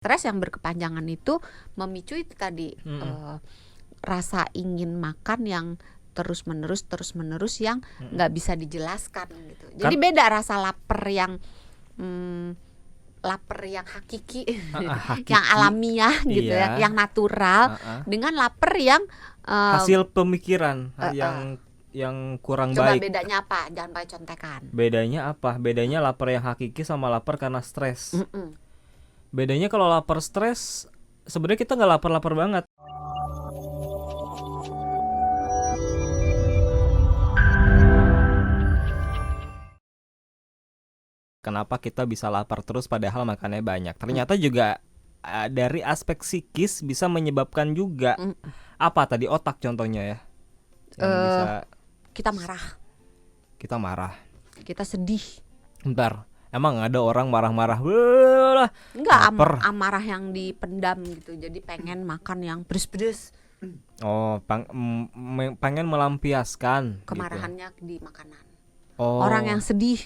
Stres yang berkepanjangan itu memicu itu tadi rasa ingin makan yang terus menerus yang nggak bisa dijelaskan gitu. Jadi beda rasa lapar yang hakiki, yang alamiah gitu ya, yang natural dengan lapar yang hasil pemikiran yang kurang coba baik. bedanya apa? Jangan pakai contekan. Bedanya apa? Bedanya lapar yang hakiki sama lapar karena stres. Bedanya kalau lapar stres, sebenarnya kita nggak lapar-lapar banget. Kenapa kita bisa lapar terus padahal makannya banyak? Ternyata juga dari aspek psikis bisa menyebabkan juga. Apa tadi, otak contohnya ya? Yang bisa Kita marah, kita marah, kita sedih. bentar, emang ada orang marah-marah? Enggak, lapar. amarah yang dipendam gitu. Jadi pengen makan yang pedes-pedes. Oh, pengen melampiaskan Kemarahannya di makanan. Oh. Orang yang sedih,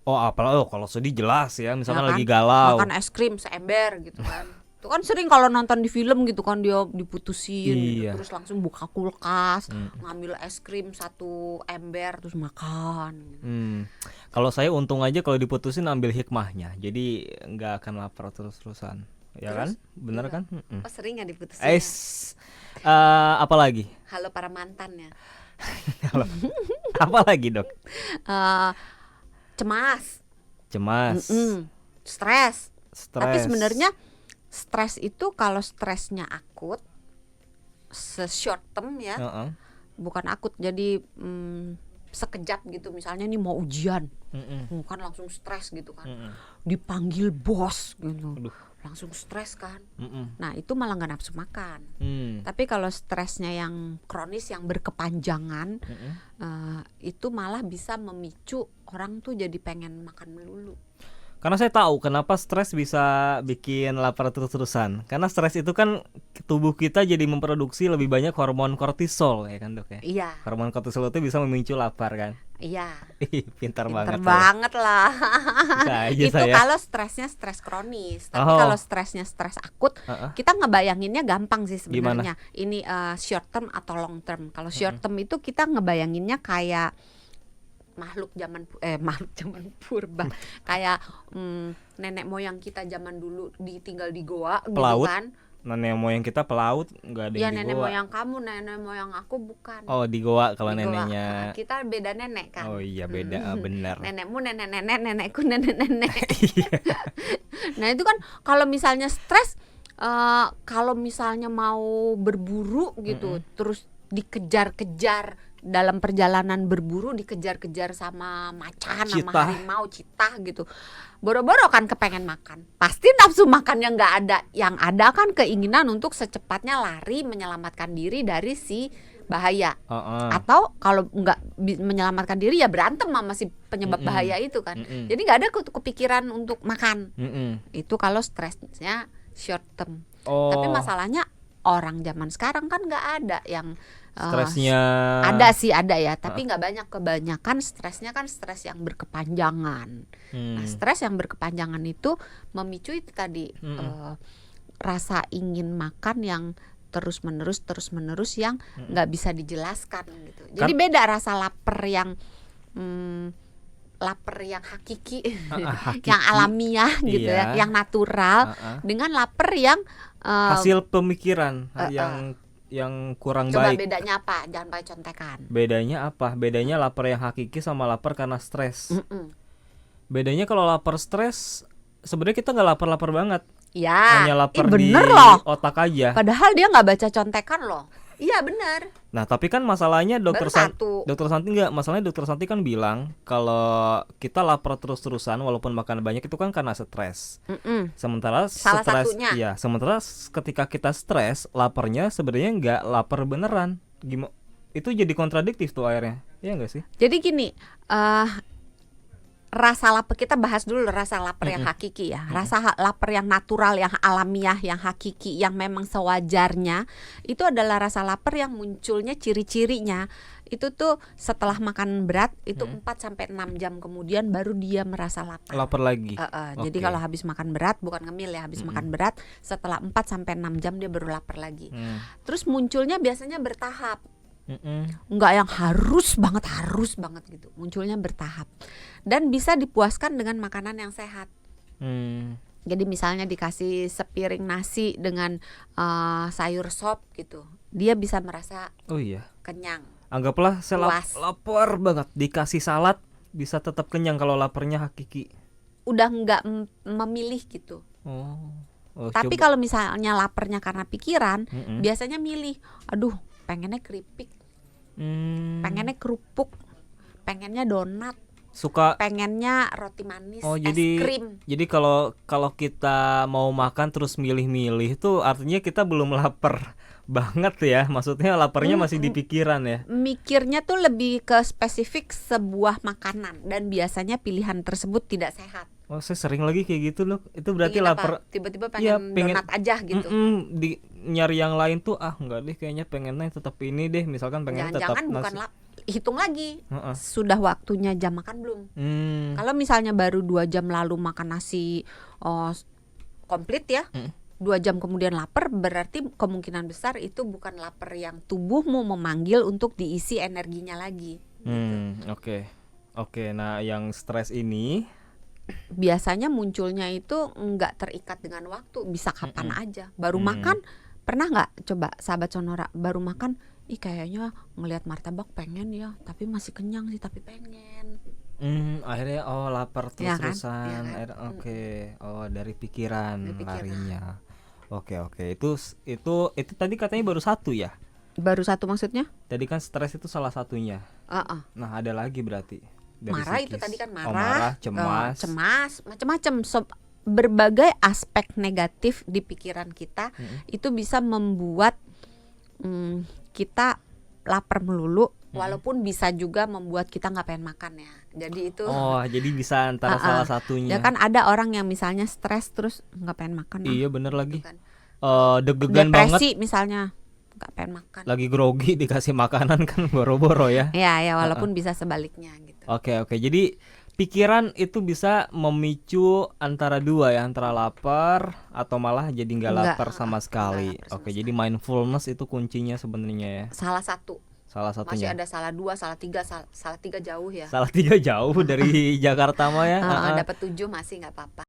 Oh, apalagi kalau sedih jelas ya, misalkan ya kan? lagi galau. Makan es krim seember gitu kan. Itu kan sering kalau nonton di film gitu kan, dia diputusin gitu, terus langsung buka kulkas, ngambil es krim 1 ember terus makan gitu. Kalau saya untung aja kalau diputusin ambil hikmahnya, jadi nggak akan lapar terus-terusan, ya Terus? kan? Bener kan? Oh, sering ya diputusin. Apa lagi? Halo para mantannya. Apa lagi, Dok? Cemas, stres. Tapi sebenarnya stres itu kalau stresnya akut, short term ya, bukan akut. Jadi sekejap gitu, misalnya nih mau ujian, kan langsung stres gitu kan, dipanggil bos gitu, langsung stres kan. Nah itu malah nggak nafsu makan. Tapi kalau stresnya yang kronis, yang berkepanjangan, itu malah bisa memicu orang tuh jadi pengen makan melulu. Karena saya tahu kenapa stres bisa bikin lapar terus-terusan. Karena stres itu kan tubuh kita jadi memproduksi lebih banyak hormon kortisol, ya kan, Dok ya? Iya. Hormon kortisol itu bisa memicu lapar kan? Iya. Pintar banget lah. Itu saya. Kalau stresnya stres kronis. Tapi kalau stresnya stres akut, kita ngebayanginnya gampang sih sebenarnya. Ini short term atau long term. Kalau short term itu kita ngebayanginnya kayak makhluk zaman purba, kayak nenek moyang kita zaman dulu tinggal di goa pelaut, gitu kan. Nenek moyang kita pelaut, nggak ada yang di goa. Nenek moyang kamu, nenek moyang aku bukan. Oh, di goa kalau di neneknya. Goa. Kita beda nenek kan. Oh iya, beda. Benar. Nenekmu nenek-nenek, nenekku nenek-nenek. Nah itu kan kalau misalnya stres, kalau misalnya mau berburu gitu, terus dikejar-kejar, dalam perjalanan berburu dikejar-kejar sama macan, sama harimau, citah gitu, boro-boro kan kepengen makan, pasti nafsu makannya nggak ada. Yang ada kan keinginan untuk secepatnya lari menyelamatkan diri dari si bahaya. Atau kalau nggak menyelamatkan diri ya berantem sama si penyebab bahaya itu kan. Jadi nggak ada kepikiran untuk makan. Itu kalau stresnya short term. Tapi masalahnya orang zaman sekarang kan nggak ada yang stresnya. Ada ya, tapi nggak banyak. Kebanyakan stresnya kan stres yang berkepanjangan. Nah, stres yang berkepanjangan itu memicu itu tadi rasa ingin makan yang terus menerus yang nggak bisa dijelaskan gitu. Jadi beda rasa lapar yang hakiki, yang alamiah gitu ya, yang natural, dengan lapar yang hasil pemikiran yang kurang coba baik. Coba bedanya apa? Jangan pakai contekan. Bedanya apa? Bedanya lapar yang hakiki sama lapar karena stres. Bedanya kalau lapar stres, sebenarnya kita nggak lapar-lapar banget. Ya, hanya lapar bener di loh. Otak aja. Padahal dia nggak baca contekan loh. Iya benar. Nah tapi kan masalahnya Dokter Santi nggak, masalahnya Dokter Santi kan bilang kalau kita lapar terus-terusan walaupun makan banyak itu kan karena stres. Sementara sementara ketika kita stres, laparnya sebenarnya nggak lapar beneran. Gimana? Itu jadi kontradiktif tuh akhirnya, ya nggak sih? Jadi gini, rasa lapar, kita bahas dulu rasa lapar yang hakiki ya. Rasa lapar yang natural, yang alamiah, yang hakiki, yang memang sewajarnya, itu adalah rasa lapar yang munculnya ciri-cirinya itu tuh setelah makan berat itu 4-6 jam kemudian baru dia merasa lapar. Lapar lagi. Jadi kalau habis makan berat, bukan ngemil ya, habis makan berat setelah 4-6 jam dia baru lapar lagi. Terus munculnya biasanya bertahap. Enggak yang harus banget gitu. Munculnya bertahap. Dan bisa dipuaskan dengan makanan yang sehat. Jadi misalnya dikasih sepiring nasi dengan sayur sop gitu, dia bisa merasa kenyang. Anggaplah saya lapar banget, dikasih salad bisa tetap kenyang kalau laparnya hakiki. Udah nggak memilih gitu. Tapi kalau misalnya laparnya karena pikiran, biasanya milih, aduh pengennya keripik, pengennya kerupuk, pengennya donat, pengennya roti manis, es krim. Jadi kalau kita mau makan terus milih-milih tuh artinya kita belum lapar banget ya. Maksudnya laparnya masih di pikiran ya. Mikirnya tuh lebih ke spesifik sebuah makanan dan biasanya pilihan tersebut tidak sehat. Saya sering lagi kayak gitu loh. Itu berarti lapar. Tiba-tiba pengen donat aja gitu. Nyari yang lain tuh enggak deh, kayaknya pengennya tetap ini deh. Misalkan pengen tetap jangan bukan hitung lagi, sudah waktunya jam makan belum? Kalau misalnya baru 2 jam lalu makan nasi komplit ya, 2 jam kemudian lapar, berarti kemungkinan besar itu bukan lapar yang tubuhmu memanggil untuk diisi energinya lagi. Oke. Nah, yang stres ini biasanya munculnya itu nggak terikat dengan waktu, bisa kapan aja. Baru makan, pernah nggak coba sahabat Sonora baru makan, kayaknya ngelihat martabak pengen ya, tapi masih kenyang sih, tapi pengen. Akhirnya lapar terus-terusan. Ya kan? Dari pikiran larinya. Oke. Itu tadi katanya baru satu ya? Baru satu maksudnya? Tadi kan stres itu salah satunya. Nah, ada lagi berarti. Marah psikis. Itu tadi kan marah, cemas, macam-macam. Berbagai aspek negatif di pikiran kita itu bisa membuat kita lapar melulu, walaupun bisa juga membuat kita nggak pengen makan ya. Jadi itu jadi bisa antara salah satunya. Ya kan ada orang yang misalnya stres terus nggak pengen makan. Iya bener lagi kan. Deg-degan depresi banget misalnya, nggak pengen makan. Lagi grogi dikasih makanan kan boro-boro ya. Ya walaupun bisa sebaliknya gitu. Oke. Jadi pikiran itu bisa memicu antara dua ya, antara lapar atau malah jadi nggak lapar sama sekali. Jadi mindfulness itu kuncinya sebenarnya ya. Salah satunya. Masih ada salah 2, salah 3, salah 3 jauh ya. Salah 3 jauh dari Jakarta mah ya. Dapat 7 masih nggak apa-apa.